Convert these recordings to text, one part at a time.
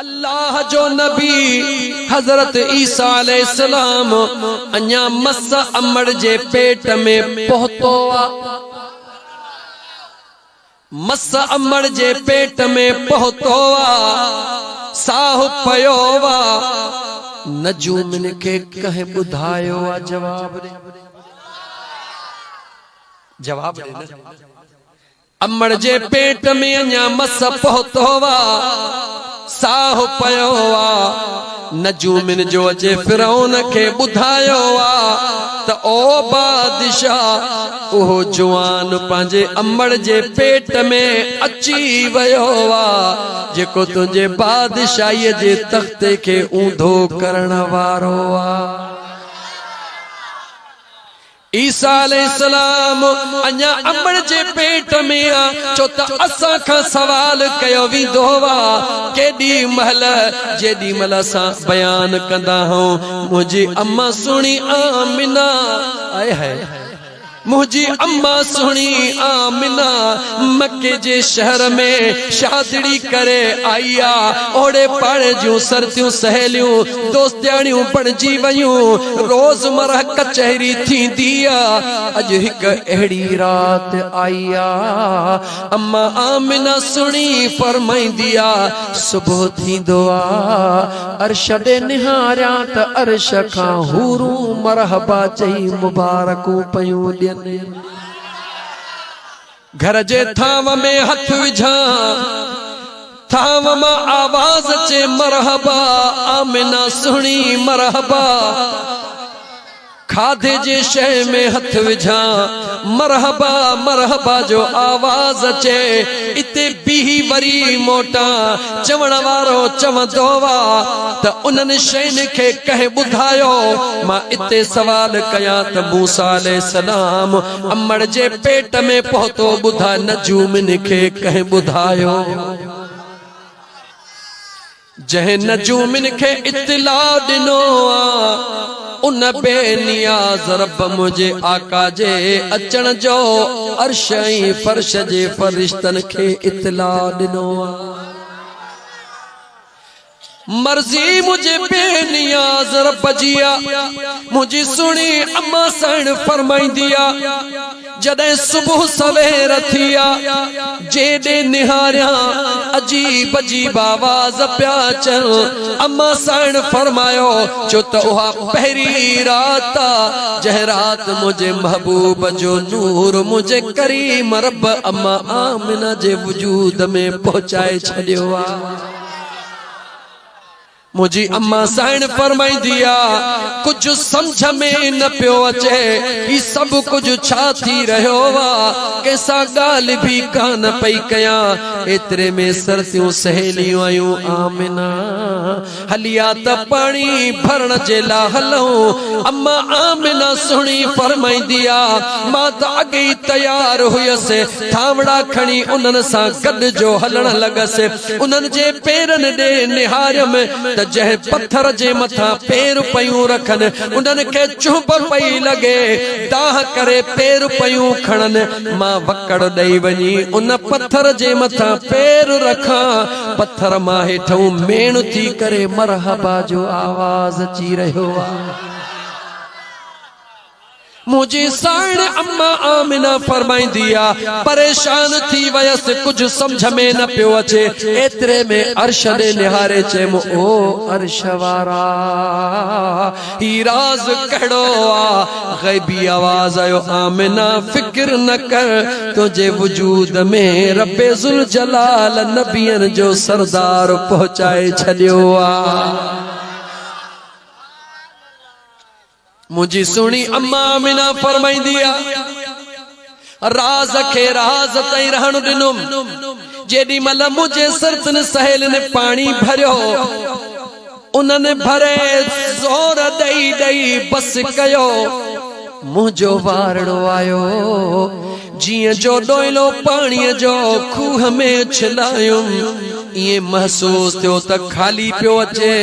अल्लाह जो नबी हजरत ईसा अलैहिस्सलाम अञा मस अमड़ जे पेट में पहुतो मस अमड़ जे पेट में पहुतो साहु पयो वा नजूमिन के कहे बुधायो जवाब दे अमड़ जे पेट में अञा मस पहुतो वा साहु पयो वा नजूमिन जो अजे फिरौन के बुधायो वा त ओ बादशाह ओहो जवान पांजे अमड़ जे पेट में अची वयो वा जेको तुझे बादशाही जे तख्ते के ऊंधो करण वारो वा। ईसा अलैहिस्सलाम अञा अमड़ जे पेट में आ छो त असां खां सवाल कयो वेंदो वा केॾी महल जेॾी महिल असां बयान कंदा हूं मुंहिंजी अम्मा सुणी आमिना आए है मुझी अम्मा सुनी आमिना मक्के जे शहर में शादड़ी करे आईया ओड़े पड़ जूं सरतियूं सहेलियूं दोस्तियाणियूं पड़जी वयूं रोजमर्रा कचहरी थींदी अज हिक अहिड़ी रात आईया अम्मा आमिना सुनी फरमाईंदी सुबह थींदो अर्श दे निहारियां त अर्श खां हूरूं मरहबा चई मुबारकूं पयूं घर जे थाव में हथ विझा थाव मां आवाज चे मरहबा आमिना सुनी मरहबा खाधे जे शय में हथ विझा मरहबा मरहबा जो आवाज अचे इते बीही वरी मोटा चवण वारो चवंदो वा त उन्हनि शयुनि खे कंहिं ॿुधायो मां इते सवाल कयां त मूसा अलैहिस्सलाम अमड़ जे पेट में पहुतो ॿुधा नजूमिन खे कंहिं ॿुधायो जंहिं नजूमिन खे इत्तला ॾिनो उन बेनियाज़ रब मुझे आका जे अचण जो अर्श ऐं फर्श जे फरिश्तन खे इत्तला ॾिनो मर्जी मुझे बेनियाज़ रब जी मुझी सुनी अम्मा साण फरमाईंदिया जॾहिं सुबह सवेर थिया जेॾे निहारिया अजीब अजीब आवाज पिया अचनि अम्मा साण फरमायो छो त उहा पहिरीं रात जंहिं रात मुंहिंजे महबूब जो नूर मुंहिंजे करीम रब अम्मा आमिना जे वजूद में पहुचाए छॾियो आहे। मुझी अम्मा साण फरमाईंदी कुछ समझ में न पियो अचे ही सब कुछ छा थी रहियो वा कैसा गाल भी कान पई कया एतरे में सरतियूं सहेलियूं आयूं आमिना हलिया त पानी भरण जे ला हलऊं अम्मा आमिना सुणी फरमाईंदी मां त अॻे ई तैयार हुयसि थावड़ा खणी उन्हनि सां गॾ जो हलण लगसि उन्हनि जे पेरनि ॾे निहारियमि जह पत्थर जे मथा पैर पयूं रखन उन्हनि खे चुभ पई लगे दाह करे पैर पयूं खणन मां वकड़ ॾेई वञी उन पत्थर जे मथा पैर रखां पत्थर मां हेठों मेण थी करे मरहबा जो आवाज अची रहियो आहे। मुझी साण अम्मा आमिना फरमाईंदी परेशान थी वयस कुछ समझ में न पियो अचे एतरे में अर्श दे निहारे चे ओ अर्श वारा ही राज कड़ो आ गैबी आवाज आयो आमिना फिक्र न कर तुझे वजूद में रब्बे जुल जलाल नबियन जो सरदार पहुंचाए छॾियो आ। मुझी सुनी अम्मा आमिना फरमाईंदी राज खे राज ताईं रहण ॾिनुम जेॾी महिल मुझे सरतन सहेल ने पानी भरियो उन्हनि भरे ज़ोर ॾेई ॾेई बस कयो मुंहिंजो वारड़ो आयो जीअं जो ॾोइलो पाणीअ जो खूह में छिलायुम इएं महसूस थियो त खाली पियो अचे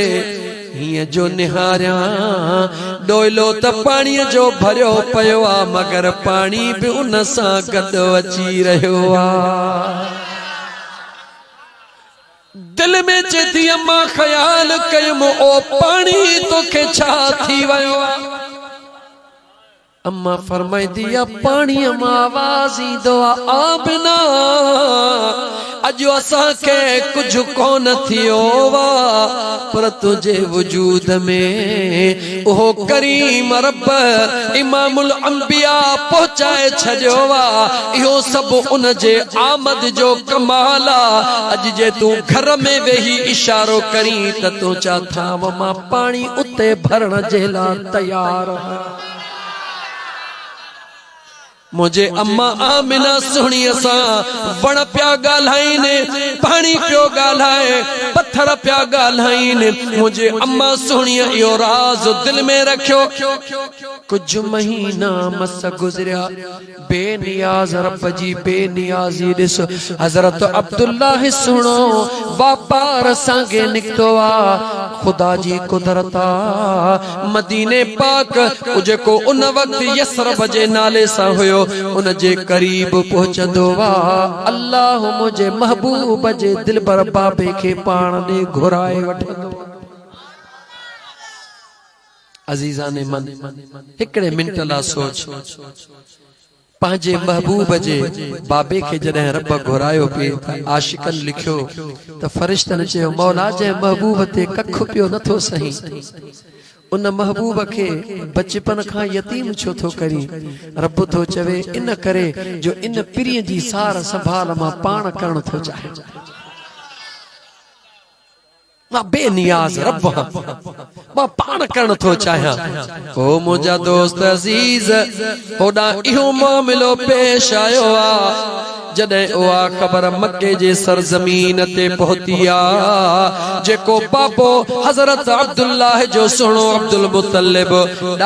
हिय जो निहारिया डोइलो त पानी जो भरियो पयो आ मगर पानी भी उन सां गॾु अची रहियो आ। दिल में चेती अम्मा ख्याल कयम ओ पानी तो के छा थी वयो अम्मा फरमाई दिया पानी अम्मा आवाज ईंदो आ बिना अजो असा के कुछ कोन थियो वा पर तुझे वजूद में ओ करीम रब इमामुल अंबिया पहुंचाए छजो वा इहो सब उन जे आमद जो कमाल अज जे तू घर में वेही इशारो करी त तू चा था मां पानी उते भरण जे ला तैयार है मुझे अम्मा आमिना सुहणी असा वण प्या गाल्हाइने पानी पियो गाल्हाए पत्थर प्या गाल्हाइने मुझे अम्मा सुहणी यो राज दिल में रखियो कुछ महीना मस गुजरिया बेनियाज रब जी बेनियाजी दिस हजरत अब्दुल्ला सुनो वापार संगे निकतो आ खुदा जी कुदरता मदीने पाक उजे को उन वक्त यसरब जे नाले सा हुयो उन जे करीब पहुंचंदो वा अल्लाह मुझे महबूब जे दिल पर बाबे के पाण ने घुराए वठंदो अजीजा ने मन हिकड़े मिनट ला सोच पांजे महबूब जे बाबे के जडे रब घुरायो पे आशिकन लिखियो त फरिश्तन चयो मौला जे महबूब ते कख पियो नथो सही उन महबूब के बचपन का यतीम छो थो करी रब थो चवे इन करे जो इन पिरीअ जी सार संभाल मां पाण करण थो चाहे मां बेनियाज रब मां पाण करण थो चाहियां ओ मुंहिंजा दोस्त अजीज होॾां इहो मामिलो पेश आयो आ जडे उहा ख़बर मक्के जे सरजमीन ते पहुती आ जेको बाबो हजरत अब्दुल्ला जो सुनो अब्दुल मुत्तलिब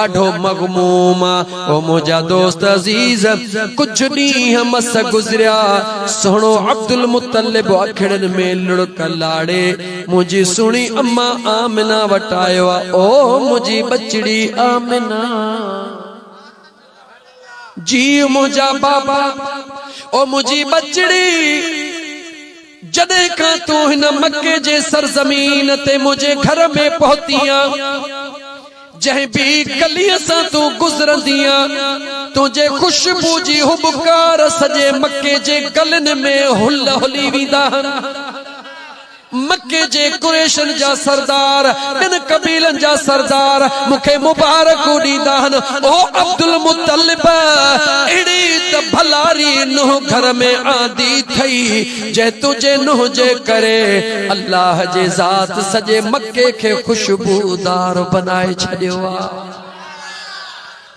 ॾाढो मगमूम ओ मुंहिंजा दोस्त अजीज कुछ ॾींहं मस गुज़रिया सुनो अब्दुल मुत्तलिब अखिड़न में लुड़क लाड़े मुंहिंजी सुणी अम्मा आमिना वटि आयो आ ओ मुंहिंजी बचड़ी आमिना जी मुंहिंजा बाबा ओ मुझी बचड़ी जदे का तू हिन मक्के जे सरजमीन ते मुझे घर में पहुतिया जहीं भी गलियां सा तू गुजरंदिया तुझे खुशबू जी हुबकार सजे मक्के जे गलन में हुल हुली वींदा मक्के जे कुरैशन जा सरदार इन कबीलन जा सरदार मुखे मुबारक ॾींदा ओ अब्दुल मुत्तलिब एड़ी त भलारी नुह घर में आंदी थई जे तुझे नुह जे करे अल्लाह जे ज़ात सजे मक्के के खुशबूदार बनाए छडियो आ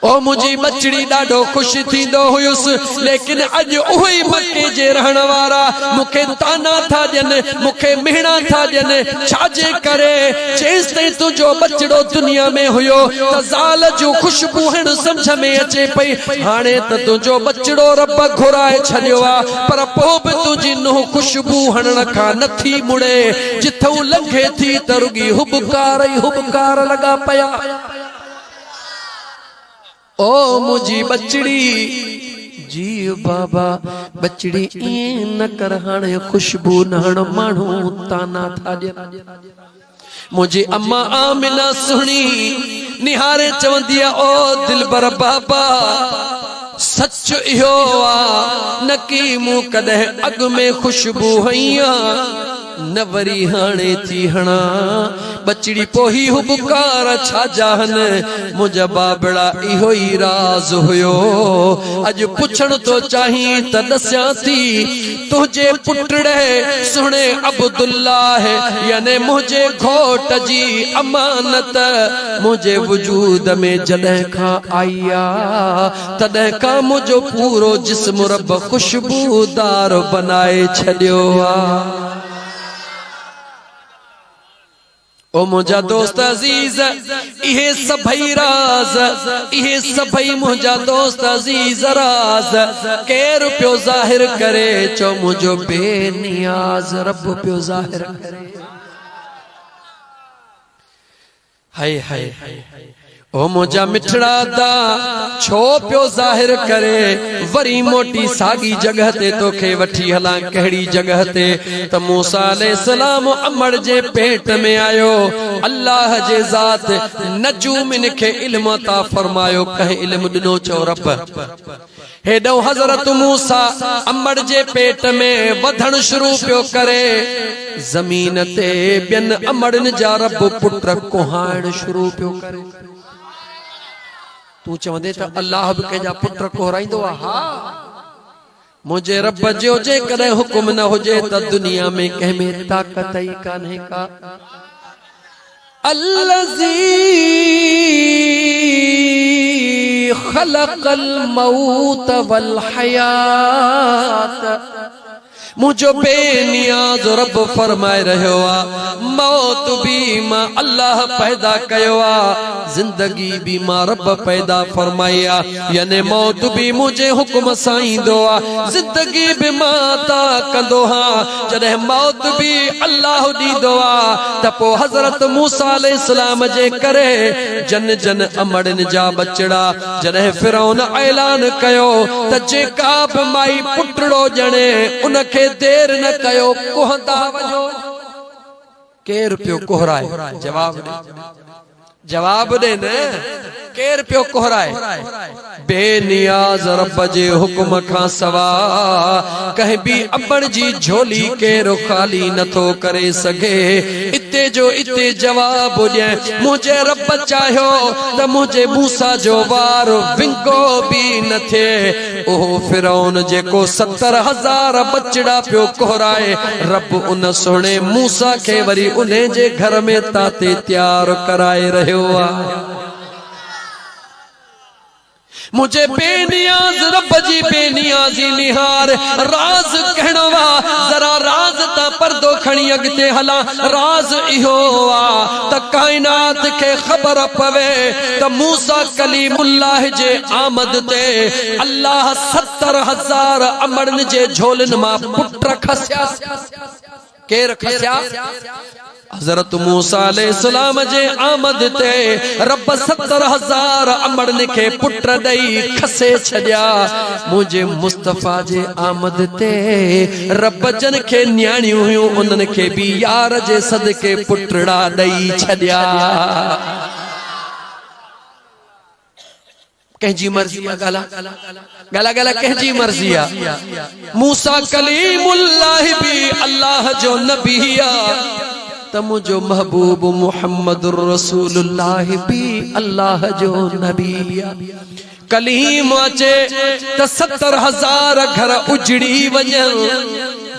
ओ मुझी बचड़ी ॾाढो खुश थींदो हुयुस लेकिन अज उही मक्के जे रहण वारा मुखे ताना था ॾियनि मुखे मिहणा था ॾियनि छाजे करे जेस ताईं तुंहिंजो बचड़ो दुनिया में हुयो त ज़ाल जो खुशबू हण समझ में अचे पई हाणे त तुंहिंजो बचड़ो रब घुराए छॾियो आ पर पोइ बि तुंहिंजी नुंहुं खुशबू हणण खां नथी मुड़े जिथूं लंघे थी त रुगी हुबकार ई हुबकार लॻा पिया ओ मुझी बचड़ी जी बाबा बचड़ी न कर हाणे खुशबू नहण मानू ताना था ॾियनि मुझी अम्मा आमिना सुणी निहारे चवंदी ओ दिलबर बाबा सच इहो आ न की मूं कदे अग में खुशबू हईया न वरी हाणे थी हणा बचड़ी पोही हुबकार छा जाहन मुझा बाबड़ा इहो ही राज हुयो अज पुछण तो चाही त दस्या थी तुझे पुटड़े सुने अब्दुल्ला है याने मुझे घोट जी अमानत मुझे वजूद में जॾहिं खां आईया तॾहिं खां मुझो पूरो जिस्म रब खुशबूदार बनाए छॾियो आ ओ मुझा दोस्त अजीज इहे सभई राज इहे सभई मुझा दोस्त अजीज राज केर पियो ज़ाहिर करे चो मुझो बेनियाज रब पियो ज़ाहिर करे हाय हाय ओ मुझा मिठड़ा दा छो पियो ज़ाहिर करे वरी मोटी सागी जगह ते तोखे वठी हला कहिड़ी जगह ते त मूसा अलैहिस्सलाम अमड़ जे पेट में आयो अल्लाह जे ज़ात नजूमिन खे इल्म अता फरमायो कह इल्म दिनो चो रब हेडो हजरत मूसा अमड़ जे पेट में वधण शुरू पियो करे जमीन ते बियन अमड़न जा रब पुत्र कोहाण शुरू पियो करे तू चवंदे त अल्लाह भी कंहिंजा पुत्र कोहराईंदो आहे हा मुझे रब जो जे कदे हुकुम न हुजे त दुनिया में कंहिं में ताकत ही कान्हे का अल्लज़ी खलक़ल मौत वल हयात मुझो बेनियाज रब फरमाए रहो मौत भी मां अल्लाह पैदा कयो जिंदगी भी मां रब पैदा फरमाया यानी मौत भी मुझे हुक्म साईंदो जिंदगी भी मां ता कंदो जदे मौत भी अल्लाह दीदो त पो हजरत मूसा अलैहिस्सलाम जे करे जन जन अमड़न जा बचड़ा जदे फिरौन ऐलान कयो त जेका बि माई पुटड़ो जणे उनखे देर न कयो कोहंदा वजो केर पियो कोहराए जवाब दे न केर पियो कोहराए बेनियाज रब जे हुक्म खां सवा कहीं भी अमड़ जी झोली केरो खाली नथो करे सके इते जो इते जवाब दे मुझे रब चाहो त मुझे मूसा जो वार विंगो भी न थे ओ फिरौन जेको 70,000 बचड़ा पियो कोहराए रब उन सोने मूसा के वरी उन्हें जे घर में ताते तैयार कराए रहो मुझे बेनियाज रब जी बेनियाजी निहार राज कहणवा जरा राज ता पर्दो खणी अगते हला राज इहो त कायनात के खबर पवे त मूसा कलीमुल्लाह जे आमद ते अल्लाह 70,000 अमड़न जे झोलन मा पुत्र खस्या केर खस्या हजरत मूसा अलैहिस्सलाम जे आमद ते रब 70,000 अमड़न के पुत्र दई खसे छड्या मुझे मुस्तफा जे आमद ते रब जन के न्याणियूं हुयूं उनन के भी यार जे सदके पुत्रड़ा दई छड्या कहजी मर्जी गाला गाला गाला कहजी मर्जी मूसा कलीमुल्लाह भी अल्लाह जो नबिया त मुझो महबूब मुहम्मदुर रसूलुल्लाह भी अल्लाह जो नबिया कलीम अचे त 70,000 घर उजड़ी वजन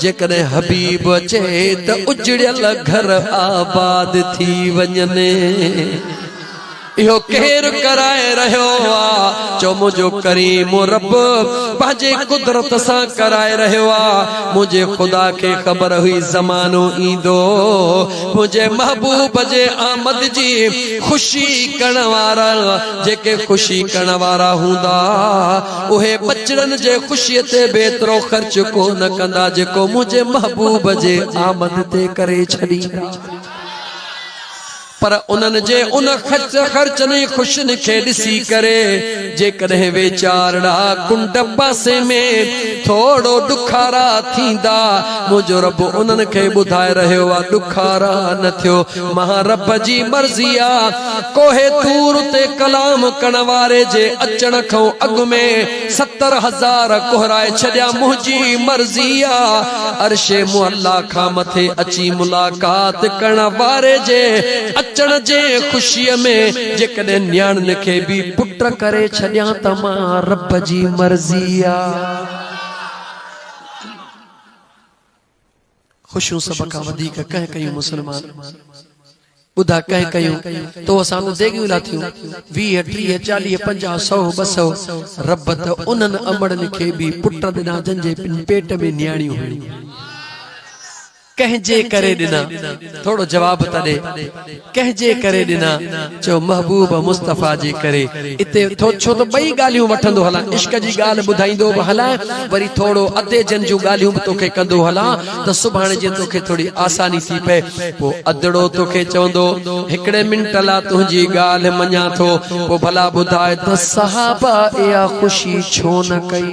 जेकॾहिं हबीब अचे त उजड़ियल घर आबाद थी वञने इहो केर कराए रहियो चो मुझो करीम रब पंहिंजे कुदरत सां कराए रहियो मुझे खुदा के खबर हुई जमानो ईंदो मुझे महबूब जे आमद जी खुशी करण वारा जेके खुशी करण वारा हूंदा उहे बचड़न जे खुशी ते बेतरो खर्च कोन कंदा जेको मुझे महबूब जे आमद ते करे छड़ी पर उन्हनि जे उन खर्चनि खुशन खे ॾिसी करे जेकॾहिं वेचारड़ा कुंड पासे में थोड़ो ॾुखारा थींदा मुंहिंजो रब उन्हनि खे ॿुधाए रहियो आहे ॾुखारा न थियो महा रब जी मर्ज़ी आहे कोहे तूर ते कलाम करण वारे जे अचण खां अॻु में 70,000 कोहराए छॾिया मुंहिंजी मर्ज़ी आहे अर्शे मुअल्ला खां मथे अची मुलाक़ात करण वारे जे अचण जे खुशीअ में जेकॾहिं न्याणन खे भी पुट करे छॾिया त मां रब जी मर्ज़ी आहे खुशियूं सभ खां वधीक कंहिं कयूं मुस्लमान ॿुधा कंहिं कयूं तो असां तो देगियूं लाथियूं 20 30 40 50 100 200 रब त उन्हनि अमड़नि खे भी पुट ॾिना जंहिंजे पेट में न्याणियूं हुयूं कहजे करे दिना थोड़ो जवाब तडे कहजे करे दिना चो महबूब मुस्तफा जे करे इते थो छो तो बई गालियों वठंदो हला इश्क जी गाल बुधाइंदो हला वरी थोड़ो अधे जन जो गालियों तोखे कंदो हला त सुभाणे जे तोखे थोड़ी आसानी थी पे पो अदड़ो तोखे चवंदो हिकड़े मिंट ला तुझी गाल मन्या थो पो भला बुधाए त सहाबा या खुशी छो न कई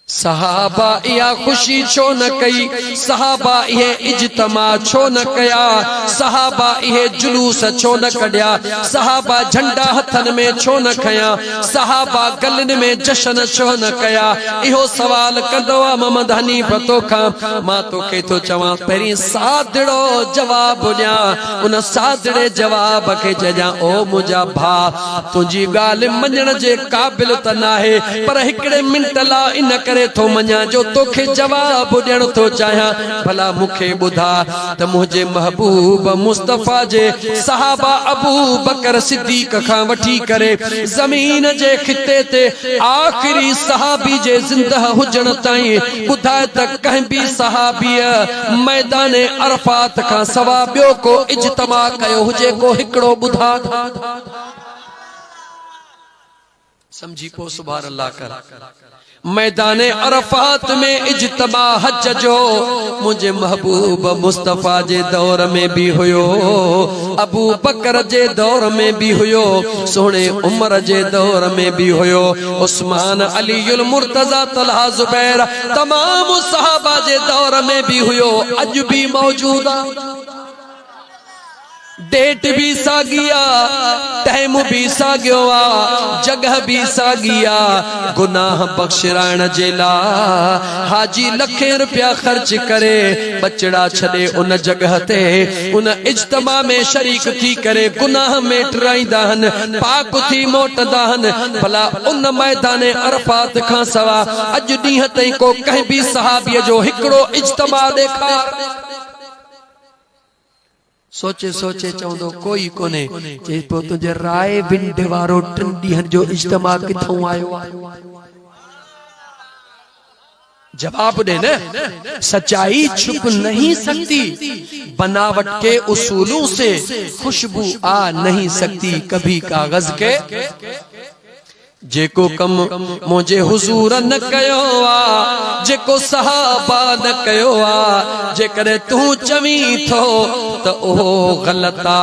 सहाबा या खुशी छो न कई सहाबा ये इज्तमा छो न कया सहाबा ये जुलूस छो न कढिया सहाबा झंडा हथन में छो न खया सहाबा गलन में जश्न छो न कया इहो सवाल कंदो मोहम्मद हनीफ तोखा मां तोखे तो चवां पहिरीं सादड़ो जवाब ॾियां उन सादड़े जवाब के चजां ओ मुंहिंजा भा तुंहिंजी ॻाल्हि मञण जे क़ाबिल त नाहे पर हिकड़े मिंट ला इन करे थो मञा जो तोखे जवाब ॾियण थो चाहियां भला मूंखे ॿुधा त मुंहिंजे महबूब मुस्तफा जे सहाबा अबू बकर सिद्दीक खां वठी करे ज़मीन जे खिते ते आखिरी सहाबी जे ज़िंदह हुजण ताईं ॿुधाए त कंहिं बि सहाबीअ मैदान अरफात खां सवा ॿियो को इज्तिमा कयो हुजे को हिकिड़ो ॿुधा समझी को सुभान अल्लाह कर मैदान अरफात में इज्तिमा हज जो मुझे महबूब मुस्तफा जे दौर में भी हुयो अबू बकर जे दौर में भी हुयो सोने उमर जे दौर में भी हुयो उस्मान अलीउल मुर्तजा तलहा जुबैर तमाम सहाबा जे दौर में भी हुयो अज भी मौजूदा डेट भी सागिया टाइम भी सागियो जगह भी सागिया गुनाह बख्शराइण जे ला हाजी लखे रुपया खर्च करे बचड़ा छड़े उन जगह ते उन इज्तिमा में शरीक थी करे गुनाह में टराइंदा हन पाक थी मोटंदा हन भला उन मैदान अरफात खां सवा अज ॾींहं ताईं को कंहिं भी सहाबीअ जो हिकिड़ो इज्तिमा ॾेखार सोचे सोचे चवंदो कोई कोने चई पो तुझे राय विंड वारो 3 ॾींहनि जो इज्तिमा किथों आयो जवाब दे न सच्चाई छुप नहीं सकती बनावट के उसूलों से खुशबू आ नहीं सकती कभी कागज के जेको कम मुझे हुजूर न कयो आ जेको सहाबा न कयो आ जे करे तू चवी थो त ओ गलत आ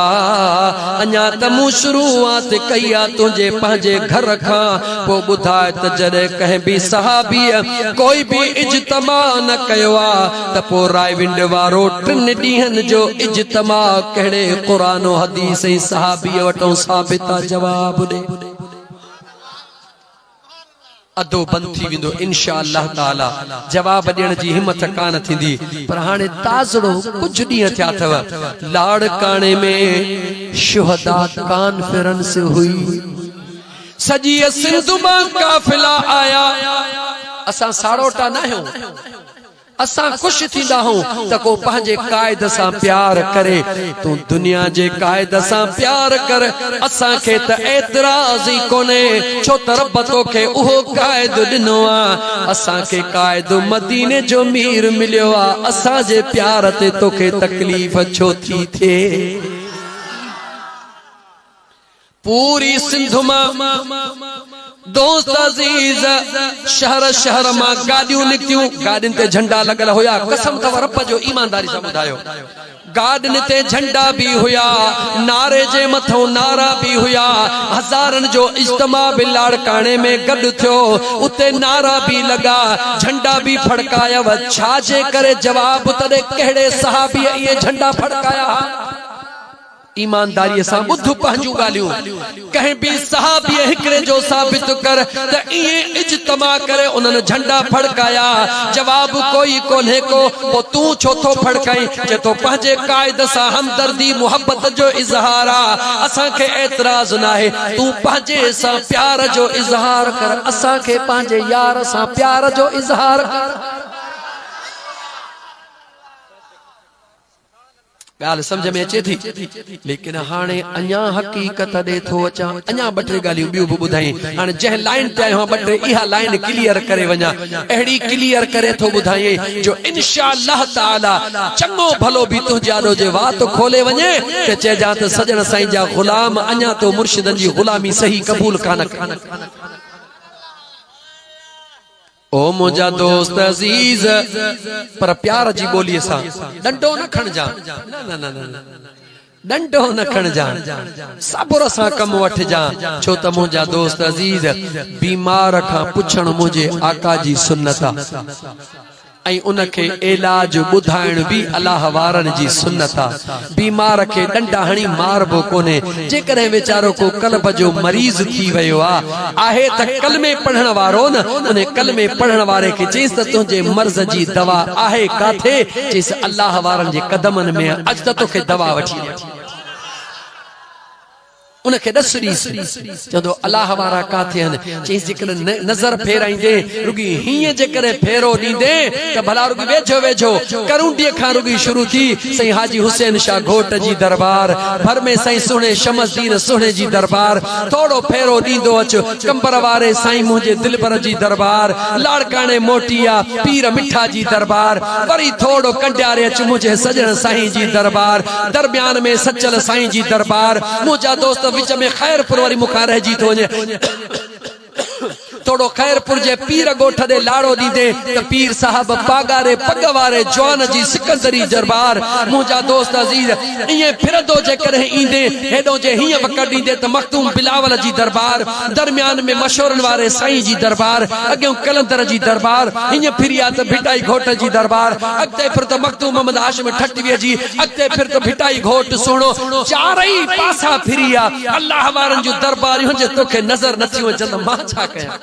अञा त मूं शुरूआत कई आ तुझे पंहिंजे घर खां पो ॿुधाए त जॾहिं कंहिं बि सहाबीअ कोई भी इज्तिमा न कयो आ त पो रायविंड वारो 3 ॾींहनि जो इज्तिमा कहिड़े क़ुरान ओ हदीस ऐं सहाबीअ वटों साबित आ जवाब ॾे अदो बंद थी विंदो इंशाअल्लाह ताला जवाब ॾियण जी हिम्मत कान थींदी पर हाणे ताज़ड़ो कुछ ॾींहं थिया अथव लाड़काणे में शुहदा कॉन्फ्रेंस हुई सॼी सिंध मां काफ़िला आया असां साड़ोटा न आहियूं असां खुश थींदा हूं त को पंहिंजे कायद सां प्यार करे तू दुनिया जे कायद सां प्यार कर असां खे त एतराज़ ई कोने छो त रब तोखे उहो कायद ॾिनो आ असां खे कायद मदीने जो मीर मिलियो आ असां जे प्यार ते तोखे तकलीफ़ छो थी थिए पूरी सिंध मां दोस्त अजीज शहर शहर मां गाड़ियों निकतियूं गाड़िन ते झंडा लगल होया कसम तव रब जो ईमानदारी सां ॿुधायो गाड़िन ते झंडा भी हुया नारे जे मथों नारा भी हुया हज़ारन जो इज्तिमा भी लाड़काणे में गॾु थियो उते नारा भी लगा झंडा भी फड़काया छा जे करे जवाब तॾे कहिड़े सहाबीअ इहे झंडा फड़काया ईमानदारी सां ॿुध पंहिंजूं ॻाल्हियूं कंहिं भी सहाबी हिकिड़े जो साबित कर त इहे इज्तिमा करे उन्हनि झंडा फड़काया जवाब कोई कोन्हे को पोइ तूं छो थो फड़काई जे तो पंहिंजे कायद सां हमदर्दी मुहब्बत जो इज़हार आहे असांखे एतराज़ नाहे तूं पंहिंजे सां प्यार जो इज़हार कर असांखे पंहिंजे यार सां प्यार जो इज़हार कर गाल समझ में अचे थी, लेकिन हाणे अञा हकीकत दे थो अचा, अञा बटे गालियूं बियूं भी बुधाई। हाणे जह लाइन ते आयो बटे इहा लाइन क्लियर करे वञा, अहिड़ी क्लियर करे थो बुधाई जो इंशाअल्लाह ताला चङो भलो भी तुंहिंजे आॾो जे वात खोले वञे ते चइजां त सजण साईं जा गुलाम अञा तो मुर्शिदनि जी गुलामी सही क़बूल कान कनि। ओ मुझा दोस्त अजीज, पर प्यार जी बोलीअ सां डंडो न खणजा, न न न डंडो न खणजा, सब्र सां कम वठजा। छो त मुझा दोस्त अजीज बीमार खां पुछण मुझे आका जी सुन्नत आ, ऐं उनखे इलाज बुधाइण भी अल्लाह वारन जी सुन्नत आ। बीमार के डंडा हणी मारबो कोने, जेकॾहिं वेचारो को कल्ब जो मरीज थी वियो आहे त कलमे पढ़ण वारो न उन कलमे पढ़ण वारे के चईस त तुंहिंजे मर्ज़ जी दवा आहे काथे, चईस अल्लाह वारन जे कदमन में अज त तोखे दवा वठी ॾे। उनखे दस चंदो अल्लाह वारा काथे हन, चईस जेकॾहिं नज़र फेराईंदे रुगी हीअं जेकॾहिं फेरो ॾींदे त भला रुगी वेझो वेझो करूंडीअ खां रुगी शुरू थी साईं हाजी हुसैन शाह घोट जी दरबार भर में साईं सुहिणे शमसदीन सुहिणे जी दरबार, थोड़ो फेरो ॾींदो अचो कंबर वारे साईं मुंहिंजे दिलबर जी दरबार, लाड़काणे मोटिया पीर मिठा जी दरबार, वरी थोड़ो कंडियारे अच मुंहिंजे सजण साईं जी दरबार, दरमियान में सचल साईं जी दरबार। मुंहिंजा दोस्त विच में खैरपुर वारी मुखा रहिजी थो वञे, थोड़ो खैरपुर जे पीर गोठ दे लाड़ो दीदे त पीर साहब पागारे पग वारे जवान जी सिकंदरी दरबार। मुंहिंजा दोस्त अजीज इए फिरदो जे करे ईंदे हेडो जे हिय वकड़ दीदे त मखतूम बिलावल जी दरबार, दरमियान में मशहूरन वारे साईं जी दरबार, अगे कलंदर जी दरबार, हिय फिरिया त भिटाई घोट जी दरबार, अगते फिर त मखतूम मोहम्मद हाशिम ठटवीअ जी, अगते फिर त भिटाई घोट सुणो, चारई पासा फिरिया अल्लाह वारन जो दरबार हुजे तोखे नजर नथी अचे त मां छा कयां।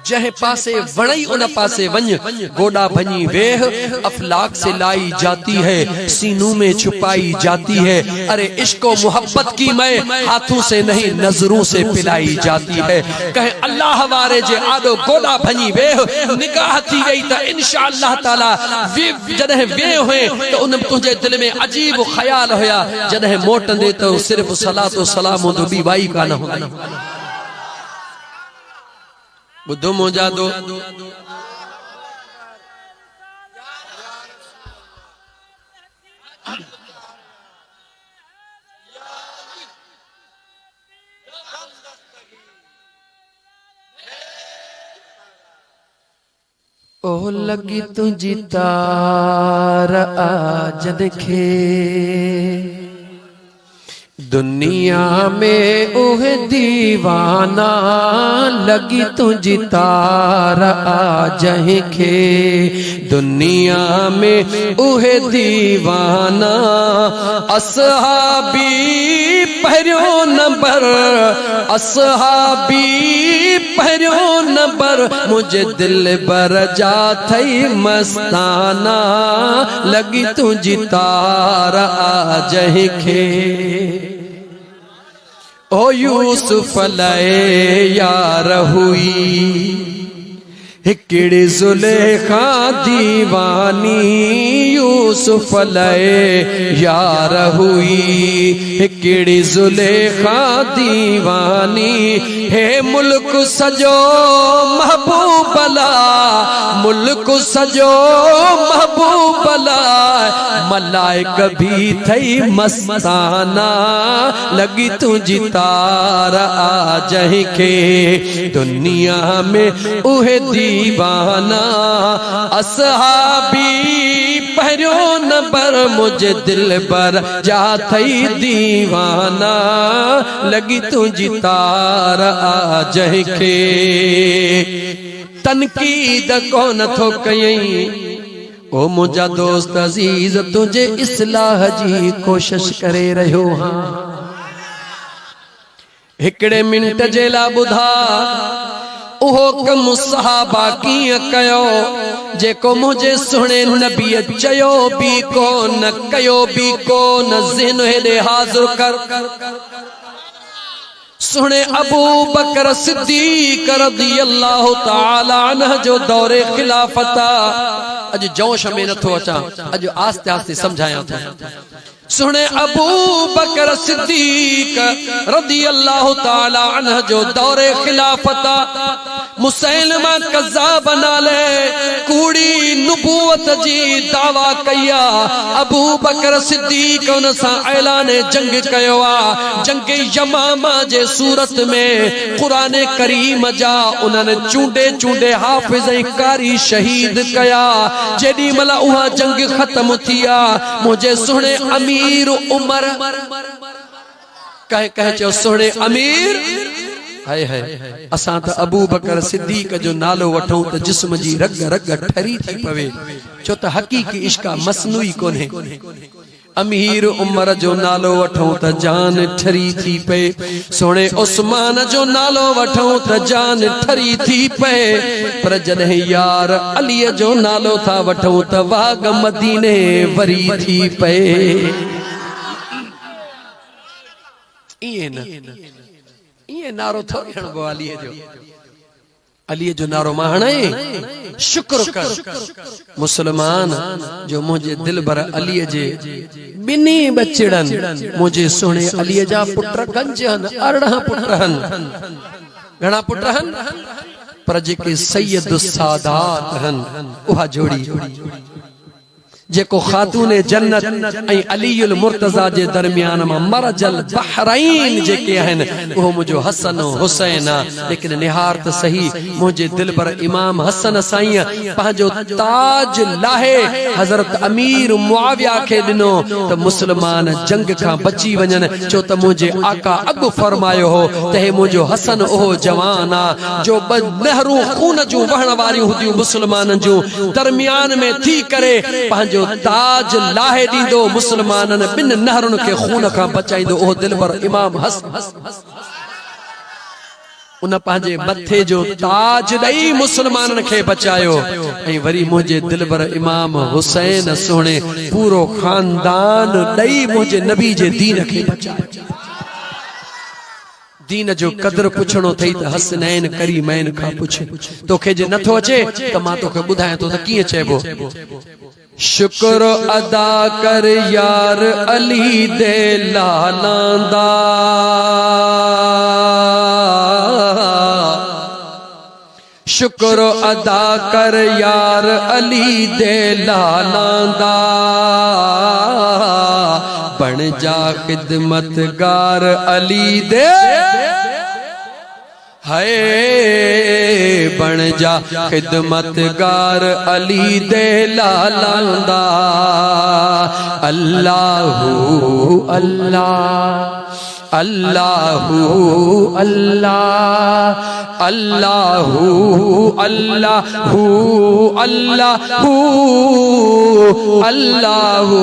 जह पासे वणई उन पासे वंज, गोडा भनी वेह अफलाक से लाई जाती है, सीनों में छुपाई जाती है। अरे इश्को मोहब्बत की मैं हाथों से नहीं नजरों से पिलाई जाती है। कहे अल्लाह वारे जे आडो गोडा भनी वेह निगाह थी गई त इंशाअल्लाह ताला जदह वे हुए तो उन तुझे दिल में अजीब ख्याल होया, जदह मोटंदे तो सिर्फ सलातो सलाम तो बी वाई का न हो। बुद्धो मुंहिंजा दो ओ लगी तुझी तार आज देखे दुनिया में ओह दीवाना, लगी तुझी तार आ जहे दुनिया में ओह दीवाना। असहाबी पहरियो नंबर, असहाबी पहरियो नंबर, मुझे दिल बर जा थई मस्ताना, लगी तुझी तार आ जहे। ओ यूसुफ लए यार हुई हिकड़ी जुलेखा दीवानी, यूसुफ लए यार हुई हिकड़ी जुलेखा दीवानी। हे मुल्क सजो महबूबला, मुल्क सजो महबूबला, मलाइक भी थई मस्ताना, लगी तुझी तार आ जही के दुनिया में उहे दीवाना। असहाबी पहरियो नंबर, मुझे दिल पर जा थई दीवाना, लगी तुझी तार आ जही के। तनकीद कोन थो कयई ओ मुझा दोस्त अजीज, तुझे इस्लाह जी कोशिश करे रहियो हाँ। हिकड़े मिनट जे ला बुधा उहो कम सहाबा कीअं कयो जेको मुझे सुणे नबी चयो भी को न कयो भी को न ज़हन हेॾे हाज़िर कर। सुने अबू बकर सिद्दीक रज़ियल्लाहु ताला अन्हु जो दौरे खिलाफता अज जोश में नथो अचा अज आस्ते आस्ते समझाया था। सुने अबू बकर सिद्दीक रज़ियल्लाहु ताला अन्हु जो दौरे खिलाफता मुसैलमा कज़्ज़ाब नाले कूड़ी नबूवत जी दावा कया। अबू बकर सिद्दीक उन सा ऐलान जंग कयो आ। जंग यमामा जे सूरत में कुरान करीम जा उन्हनि चूंडे चूंडे हाफिज़ कारी शहीद कया। जेडी मला उहा जंग खत्म थिया मुझे सुने अमीर उमर कह कह चो सुने अमीर हाय हाय असां त अबू बकर सिद्दीक जो नालो वठूं त जिस्म जी रग रग ठरी थी पवे छो त हकीकी इश्क मसनूई कोन्हे। अमीर उमर जो नालो वठूं त जान ठरी थी पे। सोने उस्मान जो नालो वठूं त जान ठरी थी पे। पर जॾहिं यार अली जो नालो था वठूं त वाग मदीने वरी थी पे। ये नारो थोड़ी हणबो अली जो। अली जो नारो माहणे शुक्र कर मुसलमान जो मुझे दिल भर अली जे बिनी बचड़न मुझे सुने अली जा पुत्र कंजन 18 पुत्र हन। घणा पुत्र हन पर जेके सैयद सादात हन उहा जोड़ी जेको खातून जन्नत ऐं अलीउल मुर्तजा जे दरमियान में मरजल बहरैन जेके हन वो मुझो हसन हुसैन। लेकिन निहार त सही मुझे दिल पर इमाम हसन साईं पांजो ताज लाहे हजरत अमीर मुआविया के दिनो त मुसलमान जंग का बची वजन चो त मुझे आका अग फरमायो हो ते मुझो हसन ओ जवाना जो नहरू खून जो वहण वारी हुदियूं मुसलमान जो दरमियान में थी करे पांजो ताज लाहे दीदो मुसलमानन बिन नहरुन के खून का बचाईदो। ओ दिल पर इमाम हसन उन पांजे मथे जो ताज दई मुसलमानन के बचायो। ऐं वरी मुझे दिल पर इमाम हुसैन सोने पूरो खानदान दई मुझे नबी जे दीन के बचायो। दीन जो कदर पुछणो थई त हसनैन करीमैन का पुछ। तोखे जे नथो अचे त मां तोखे बुधाया तो त कीअं चएबो। शुक्र अदा कर यार अली दे लालांदा शुक्र अदा कर यार अली दे लालांदा बन जा खिदमतगार अली दे हाय बन जा खिदमतगार अली दे लालांदा। अल्लाहू अल्लाह अल्लाहू अल्लाह अल्लाहू अल्लाहू अल्लाहू अल्लाहू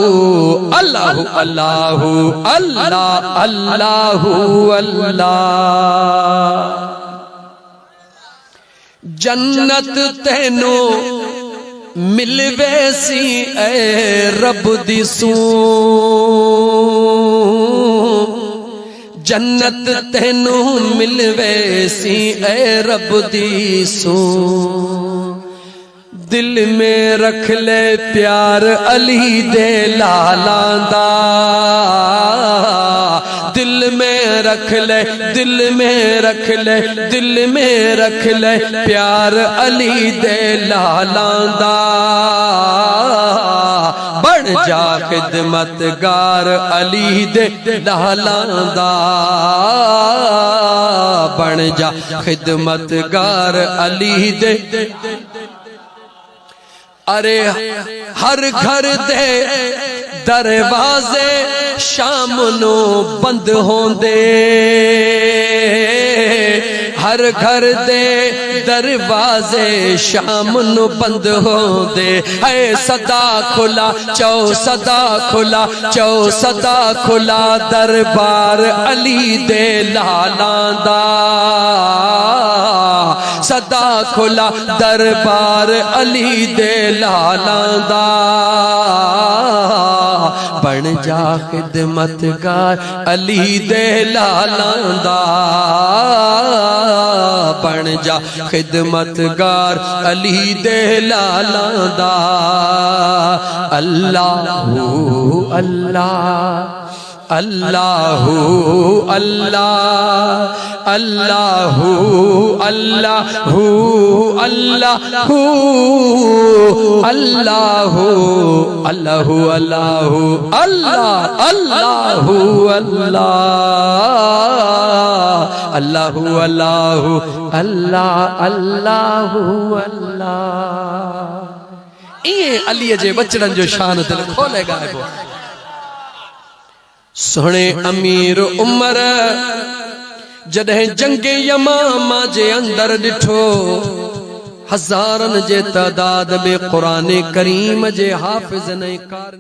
अल्लाहू अल्लाहू अल्लाह अल्लाहू अल्लाह। जन्नत तेनो मिलवेसी ए रब दी सू जन्नत तेनो मिलवेसी ए रब दी सू। दिल में रख ले प्यार अली दे लालांदा दिल में रख ले दिल में रख ले दिल में रख ले प्यार अली दे लालांदा बन जा खिदमतगार अली दे लालांदा बन जा खिदमतगार अली दे। अरे हर घर दे दरवाजे शाम नो बंद होंदे हर घर दे दरवाजे शाम नु बंद होंदे है सदा खुला चौ सदा खुला चौ सदा खुला दरबार अली दे लालांदा सदा खुला दरबार अली दे लालांदा बन जा खिदमतगार अली दे लालांदा बन जा खिदमतगार अली दे लालांदा अल्लाहू अल्लाह अल्लाहू अल्लाह अल्लाहू अल्लाहू अल्लाहू अल्लाहू अल्लाहू अल्लाहू अल्लाह अल्लाहू अल्लाह अल्लाहू अल्लाहू अल्लाह अल्लाहू अल्लाह। ये अली जे बचड़न जो शान दिल खोले गायबो। सोने अमीर उमर जॾहिं जंगे यमामा जे अंदर डिठो हज़ारन जे तादाद में कुरान करीम जे हाफिज़ ने कार